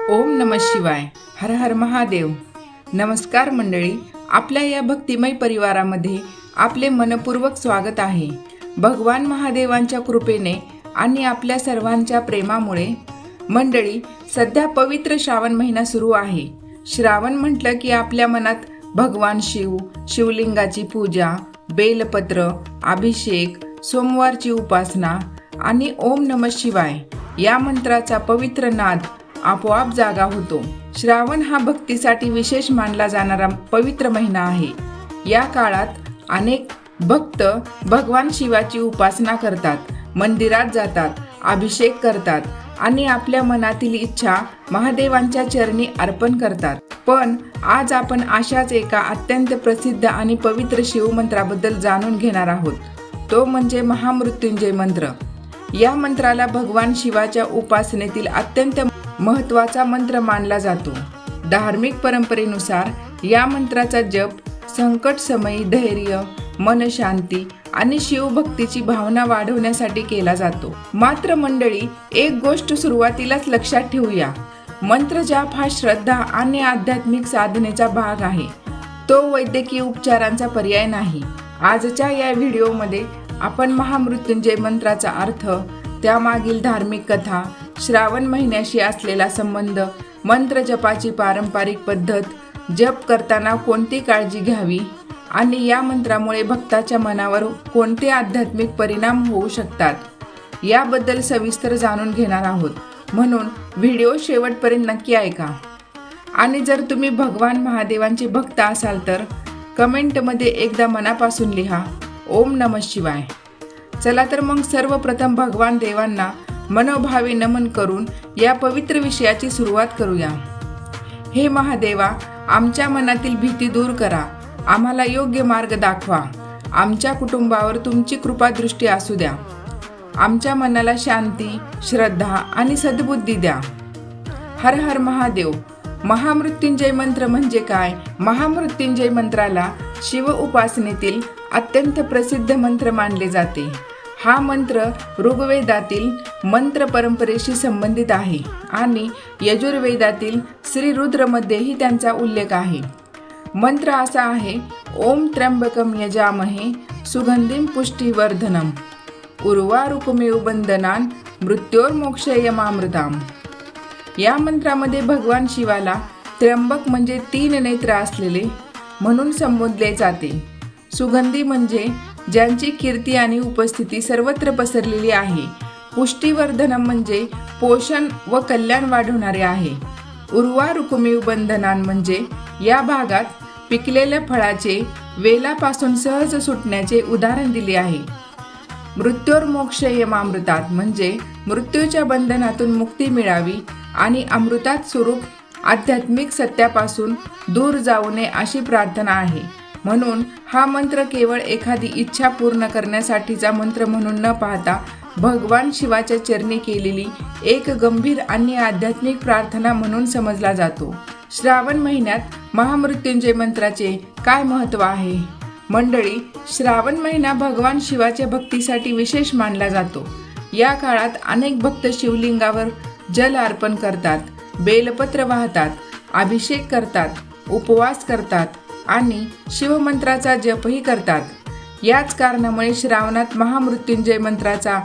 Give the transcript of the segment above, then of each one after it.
ओम नमः शिवाय. हर हर महादेव. नमस्कार मंडळी, आपल्या या भक्तिमय परिवारामध्ये आपले मनपूर्वक स्वागत आहे. भगवान महादेवांच्या कृपेने आणि आपल्या सर्वांच्या प्रेमामुळे मंडळी, सध्या पवित्र श्रावण महिना सुरू आहे. श्रावण म्हटलं की आपल्या मनात भगवान शिव, शिवलिंगाची पूजा, बेलपत्र, अभिषेक, सोमवारची उपासना आणि ओम नमः शिवाय या मंत्राचा पवित्र नाद आपोआप जागा होतो. श्रावण हा भक्तीसाठी विशेष मानला जाणारा पवित्र महिना आहे. या काळात अनेक भक्त भगवान शिवाची उपासना करतात, मंदिरात जातात, अभिषेक करतात आणि आपल्या मनातील इच्छा महादेवांच्या चरणी अर्पण करतात. पण आज आपण अशाच एका अत्यंत प्रसिद्ध आणि पवित्र शिवमंत्राबद्दल जाणून घेणार आहोत. तो म्हणजे महामृत्युंजय मंत्र. या मंत्राला भगवान शिवाच्या उपासनेतील अत्यंत महत्त्वाचा मंत्र मानला जातो. धार्मिक परंपरेनुसार या मंत्राचा जप संकट समयी धैर्य, मनशांती आणि शिवभक्तीची भावना वाढवण्यासाठी केला जातो. मात्र मंडळी, एक गोष्ट सुरुवातीलाच लक्षात ठेवूया. मंत्र जाप हा श्रद्धा आणि आध्यात्मिक साधनेचा भाग आहे. तो वैद्यकीय उपचारांचा पर्याय नाही. आजच्या या व्हिडिओमध्ये आपण महामृत्युंजय मंत्राचा अर्थ, त्यामागील धार्मिक कथा, श्रावण महिन्याशी असलेला संबंध, मंत्र जपाची पारंपरिक पद्धत, जप करताना कोणती काळजी घ्यावी आणि या मंत्रामुळे भक्ताच्या मनावर कोणते आध्यात्मिक परिणाम होऊ शकतात याबद्दल सविस्तर जाणून घेणार आहोत. म्हणून व्हिडिओ शेवटपर्यंत नक्की ऐका. आणि जर तुम्ही भगवान महादेवांचे भक्त असाल तर कमेंटमध्ये एकदा मनापासून लिहा ओम नमः शिवाय. चला तर मग सर्वप्रथम भगवान देवांना मनोभावे नमन करून या पवित्र विषयाची सुरुवात करूया. हे महादेवा, आमच्या मनातील भीती दूर करा, आम्हाला योग्य मार्ग दाखवा, आमच्या कुटुंबावर तुमची कृपादृष्टी असू द्या, आमच्या मनाला शांती, श्रद्धा आणि सद्बुद्धी द्या. हर हर महादेव. महामृत्युंजय मंत्र म्हणजे काय? महामृत्युंजय मंत्राला शिव उपासनेतील अत्यंत प्रसिद्ध मंत्र मानले जाते. हा मंत्र ऋग्वेदातील मंत्र परंपरेशी संबंधित आहे आणि यजुर्वेदातील श्री रुद्रमध्येही त्यांचा उल्लेख आहे. मंत्र असा आहे: ओम त्र्यंबकम यजामहे सुगंधिम पुष्टिवर्धनम उर्वारुकमेव बंधनान मृत्योर्मोक्षयमामृताम. या मंत्रामध्ये भगवान शिवाला त्र्यंबक म्हणजे 3 नेत्र असलेले म्हणून संबोधले जाते. सुगंधी म्हणजे ज्यांची कीर्ती आणि उपस्थिती सर्वत्र पसरलेली आहे. पुष्टिवर्धनम म्हणजे पोषण व कल्याण वाढवणारे आहे. उर्वारुकमेव बंधनान म्हणजे या भागात पिकलेल्या फळाचे वेलापासून सहज सुटण्याचे उदाहरण दिले आहे. मृत्योर्मोक्षयमामृतात म्हणजे मृत्यूच्या बंधनातून मुक्ती मिळावी आणि अमृतात स्वरूप आध्यात्मिक सत्यापासून दूर जाऊ नये अशी प्रार्थना आहे. म्हणून हा मंत्र केवळ एखादी इच्छा पूर्ण करण्यासाठीचा मंत्र म्हणून न पाहता भगवान शिवाच्या चरणी केलेली एक गंभीर आणि आध्यात्मिक प्रार्थना म्हणून समजला जातो. श्रावण महिन्यात महामृत्युंजय मंत्राचे काय महत्त्व आहे? मंडळी, श्रावण महिना भगवान शिवाच्या भक्तीसाठी विशेष मानला जातो. या काळात अनेक भक्त शिवलिंगावर जल अर्पण करतात, बेलपत्र वाहतात, अभिषेक करतात, उपवास करतात आणि शिवमंत्राचा जपही करतात. याच कारणामुळे श्रावणात महामृत्युंजय मंत्राचा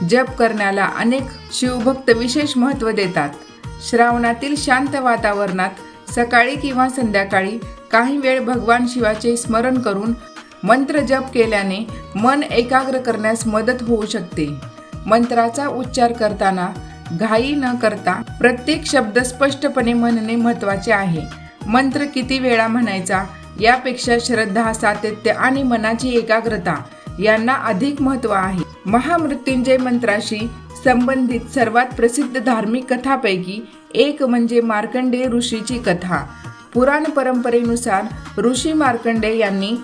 जप करण्याला अनेक शिवभक्त विशेष महत्त्व देतात. श्रावणातील शांत वातावरणात सकाळी किंवा संध्याकाळी काही वेळ भगवान शिवाचे स्मरण करून मंत्र जप केल्याने मन एकाग्र करण्यास मदत होऊ शकते. मंत्राचा उच्चार करताना घाई न करता प्रत्येक शब्द स्पष्टपणे म्हणणे महत्त्वाचे आहे. मंत्र किती वेळा म्हणायचा यापेक्षा श्रद्धा, सातत्य आणि मनाची एकाग्रता यांना अधिक महत्त्व आहे. महामृत्युंजय मंत्राशी संबंधित सर्वात प्रसिद्ध धार्मिक कथापैकी एक म्हणजे मार्कंडेय ऋषीची कथा. पुराण परंपरेनुसार ऋषी मार्कंडेय यांनी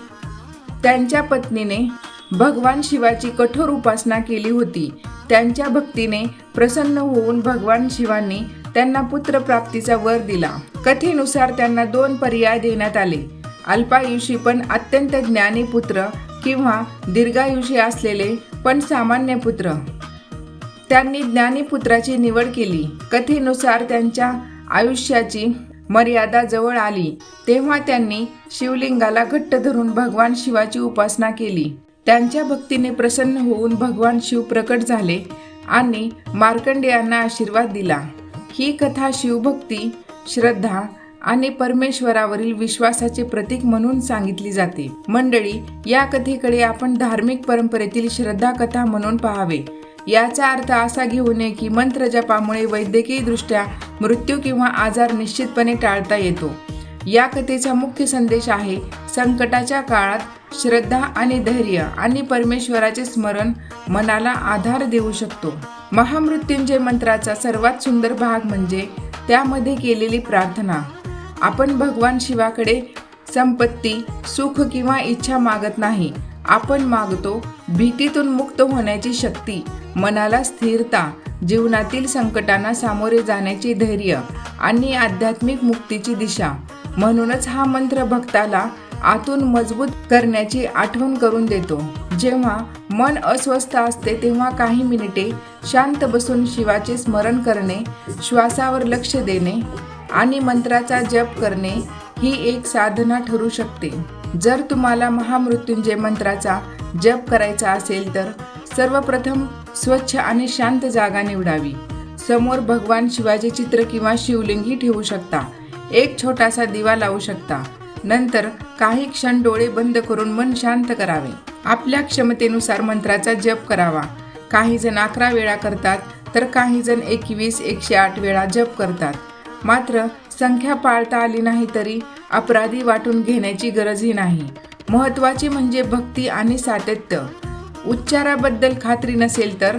त्यांच्या पत्नीने भगवान शिवाची कठोर उपासना केली होती. त्यांच्या भक्तीने प्रसन्न होऊन भगवान शिवांनी त्यांना पुत्रप्राप्तीचा वर दिला. कथेनुसार त्यांना 2 पर्याय देण्यात आले: अल्पायुषी पण अत्यंत ज्ञानी पुत्र किंवा दीर्घायुषी असलेले पण सामान्य पुत्र. त्यांनी ज्ञानी पुत्राची निवड केली. कथेनुसार त्यांच्या आयुष्याची मर्यादा जवळ आली तेव्हा त्यांनी शिवलिंगाला घट्ट धरून भगवान शिवाची उपासना केली. त्यांच्या भक्तीने प्रसन्न होऊन भगवान शिव प्रकट झाले आणि मार्कंडेयांना आशीर्वाद दिला. ही कथा शिवभक्ती, श्रद्धा आणि परमेश्वरावरील विश्वासाचे प्रतीक म्हणून सांगितली जाते. मंडळी, या कथेकडे आपण धार्मिक परंपरेतील श्रद्धा कथा म्हणून पाहावे. याचा अर्थ असा घेऊ नये की मंत्र जपामुळे वैद्यकीयदृष्ट्या मृत्यू किंवा आजार निश्चितपणे टाळता येतो. या कथेचा मुख्य संदेश आहे संकटाच्या काळात श्रद्धा आणि धैर्य आणि परमेश्वराचे स्मरण मनाला आधार देऊ शकतो. महामृत्युंजय मंत्राचा सर्वात सुंदर भाग म्हणजे त्यामध्ये केलेली प्रार्थना. आपण भगवान शिवाकडे संपत्ती, सुख किंवा इच्छा मागत नाही. आपण मागतो भीतीतून मुक्त होण्याची शक्ती, मनाला स्थिरता, जीवनातील संकटांना सामोरे जाण्याचे धैर्य आणि आध्यात्मिक मुक्तीची दिशा. म्हणूनच हा मंत्र भक्ताला आतून मजबूत करण्याची आठवण करून देतो. जेव्हा मन अस्वस्थ असते तेव्हा काही मिनिटे शांत बसून शिवाचे स्मरण करणे, श्वासावर लक्ष देणे आणि मंत्राचा जप करणे ही एक साधना ठरू शकते. जर तुम्हाला महामृत्युंजय मंत्राचा जप करायचा असेल तर सर्वप्रथम स्वच्छ आणि शांत जागा निवडावी. समोर भगवान शिवाचे चित्र किंवा शिवलिंगी ठेवू शकता. एक छोटासा दिवा लावू शकता. नंतर काही क्षण डोळे बंद करून मन शांत करावे. आपल्या क्षमतेनुसार मंत्राचा जप करावा. काही जण 11 वेळा करतात तर काही जण 21, 108 वेळा जप करतात. मात्र संख्या पाळता आली नाही तरी अपराधी वाटून घेण्याची गरजही नाही. महत्त्वाचे म्हणजे भक्ती आणि सातत्य. उच्चाराबद्दल खात्री नसेल तर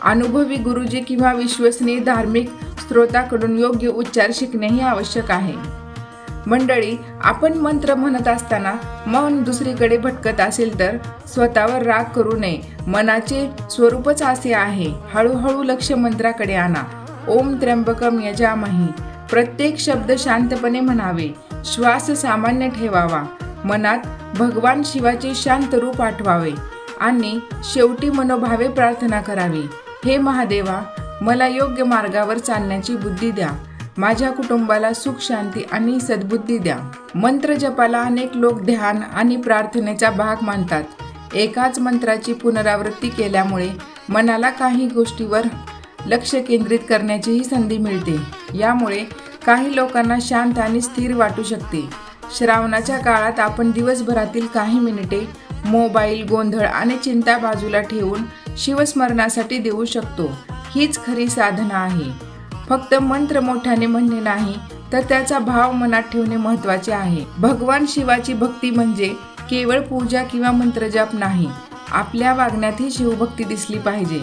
अनुभवी गुरुजी किंवा विश्वसनीय धार्मिक स्रोताकडून योग्य उच्चार शिकणेही आवश्यक आहे. मंडळी, आपण मंत्र म्हणत असताना मन दुसरीकडे भटकत असेल तर स्वतःवर राग करू नये. मनाचे स्वरूपच असे आहे. हळूहळू लक्ष मंत्राकडे आणा. ओम त्र्यंबकम यजामहे. प्रत्येक शब्द शांतपणे म्हणावे. श्वास सामान्य ठेवावा. मनात भगवान शिवाचे शांत रूप आठवावे आणि शेवटी मनोभावे प्रार्थना करावी. हे महादेवा, मला योग्य मार्गावर चालण्याची बुद्धी द्या. माझ्या कुटुंबाला सुख, शांती आणि सद्बुद्धी द्या. मंत्र जपाला अनेक लोक ध्यान आणि प्रार्थनेचा भाग मानतात. एकाच मंत्राची पुनरावृत्ती केल्यामुळे मनाला काही गोष्टीवर लक्ष केंद्रित करण्याचीही संधी मिळते. यामुळे काही लोकांना शांत आणि स्थिर वाटू शकते. श्रावणाच्या काळात आपण दिवसभरातील काही मिनिटे मोबाईल, गोंधळ आणि चिंता बाजूला ठेवून शिवस्मरणासाठी देऊ शकतो. हीच खरी साधना आहे. फक्त मंत्र मोठ्याने म्हणणे नाही तर त्याचा भाव मनात ठेवणे महत्त्वाचे आहे. भगवान शिवाची भक्ती म्हणजे केवळ पूजा किंवा मंत्रजप नाही. आपल्या वागण्यातही शिवभक्ती दिसली पाहिजे.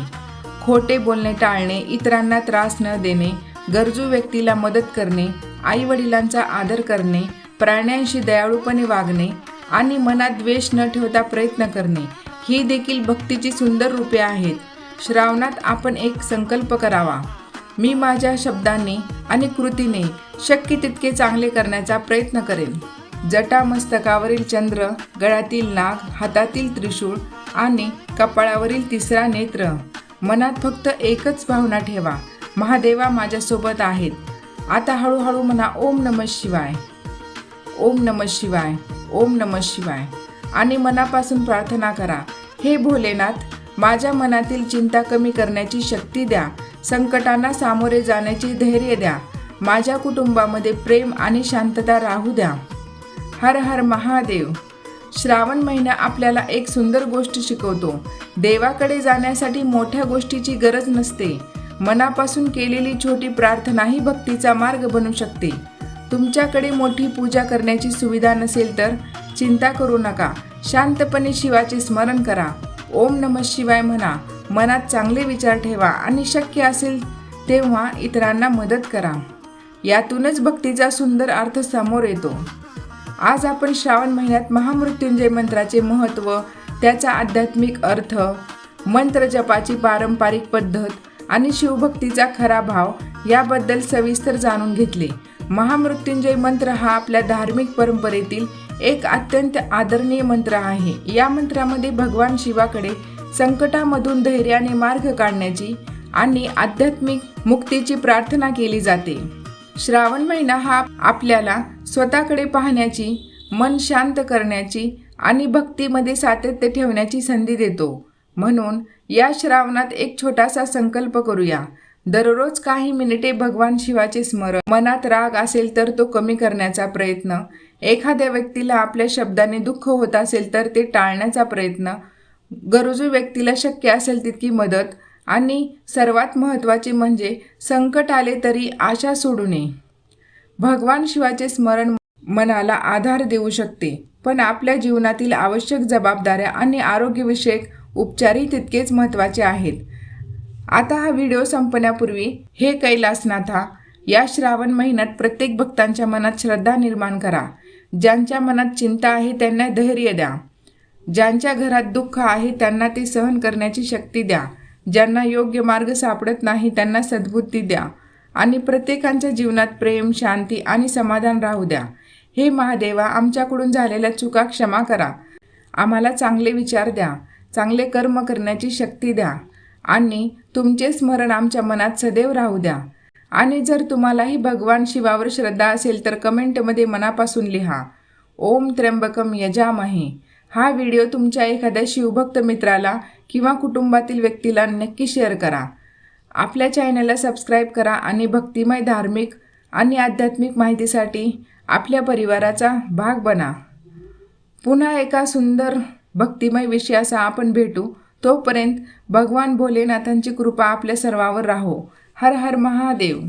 खोटे बोलणे टाळणे, इतरांना त्रास न देणे, गरजू व्यक्तीला मदत करणे, आईवडिलांचा आदर करणे, प्राण्यांशी दयाळूपणे वागणे आणि मनात द्वेष न ठेवता प्रयत्न करणे ही देखील भक्तीची सुंदर रूपे आहेत. श्रावणात आपण एक संकल्प करावा. मी माझ्या शब्दांनी आणि कृतीने शक्य तितके चांगले करण्याचा प्रयत्न करेन. जटा, मस्तकावरील चंद्र, गळ्यातील नाग, हातातील त्रिशूळ आणि कपाळावरील तिसरा नेत्र. मनात फक्त एकच भावना ठेवा. महादेवा माझ्यासोबत आहेत. आता हळूहळू म्हणा ओम नमः शिवाय, ओम नमः शिवाय, ओम नमः शिवाय आणि मनापासून प्रार्थना करा. हे भोलेनाथ, माझ्या मनातील चिंता कमी करण्याची शक्ती द्या. संकटांना सामोरे जाण्याची धैर्य द्या. माझ्या कुटुंबामध्ये प्रेम आणि शांतता राहू द्या. हर हर महादेव. श्रावण महिना आपल्याला एक सुंदर गोष्ट शिकवतो. देवाकडे जाण्यासाठी मोठ्या गोष्टीची गरज नसते. मनापासून केलेली छोटी प्रार्थनाही भक्तीचा मार्ग बनू शकते. तुमच्याकडे मोठी पूजा करण्याची सुविधा नसेल तर चिंता करू नका. शांतपणे शिवाचे स्मरण करा. ओम नमः शिवाय म्हणा. मनात चांगले विचार ठेवा आणि शक्य असेल तेव्हा इतरांना मदत करा. यातूनच भक्तीचा सुंदर अर्थ समोर येतो. आज आपण श्रावण महिन्यात महामृत्युंजय मंत्राचे महत्त्व, त्याचा आध्यात्मिक अर्थ, मंत्र जपाची पारंपरिक पद्धत आणि शिवभक्तीचा खरा भाव याबद्दल सविस्तर जाणून घेतले. महामृत्युंजय मंत्र हा आपल्या धार्मिक परंपरेतील एक अत्यंत आदरणीय मंत्र आहे. या मंत्रामध्ये भगवान शिवाकडे संकटामधून धैर्याने मार्ग काढण्याची आणि आध्यात्मिक मुक्तीची प्रार्थना केली जाते. श्रावण महिना हा आपल्याला स्वतःकडे पाहण्याची, मन शांत करण्याची आणि भक्तीमध्ये सातत्य ठेवण्याची संधी देतो. म्हणून या श्रावणात एक छोटासा संकल्प करूया. दररोज काही मिनिटे भगवान शिवाचे स्मरण, मनात राग असेल तर तो कमी करण्याचा प्रयत्न, एखाद्या व्यक्तीला आपल्या शब्दाने दुःख होत असेल तर ते टाळण्याचा प्रयत्न, गरजू व्यक्तीला शक्य असेल तितकी मदत आणि सर्वात महत्त्वाचे म्हणजे संकट आले तरी आशा सोडू नये. भगवान शिवाचे स्मरण मनाला आधार देऊ शकते, पण आपल्या जीवनातील आवश्यक जबाबदाऱ्या आणि आरोग्यविषयक उपचारही तितकेच महत्त्वाचे आहेत. आता हा व्हिडिओ संपण्यापूर्वी हे कैलासनाथा, या श्रावण महिन्यात प्रत्येक भक्तांच्या मनात श्रद्धा निर्माण करा. ज्यांच्या मनात चिंता आहे त्यांना धैर्य द्या. ज्यांच्या घरात दुःख आहे त्यांना ते सहन करण्याची शक्ती द्या. ज्यांना योग्य मार्ग सापडत नाही त्यांना सद्बुद्धी द्या आणि प्रत्येकाच्या जीवनात प्रेम, शांती आणि समाधान राहू द्या. हे महादेवा, आमच्याकडून झालेल्या चुका क्षमा करा. आम्हाला चांगले विचार द्या, चांगले कर्म करण्याची शक्ती द्या आणि तुमचे स्मरण आमच्या मनात सदैव राहू द्या. आणि जर तुम्हालाही भगवान शिवावर श्रद्धा असेल तर कमेंटमध्ये मनापासून लिहा, ओम त्र्यंबकम यजामहे. हा व्हिडिओ तुमच्या एखाद्या शिवभक्त मित्राला किंवा कुटुंबातील व्यक्तीला नक्की शेअर करा. आपल्या चॅनलला सबस्क्राईब करा आणि भक्तिमय, धार्मिक आणि आध्यात्मिक माहितीसाठी आपल्या परिवाराचा भाग बना. पुन्हा एका सुंदर भक्तिमय विषयासह आपण भेटू. तोपर्यंत भगवान भोलेनाथांची कृपा आपल्या सर्वांवर राहो. हर हर महादेव.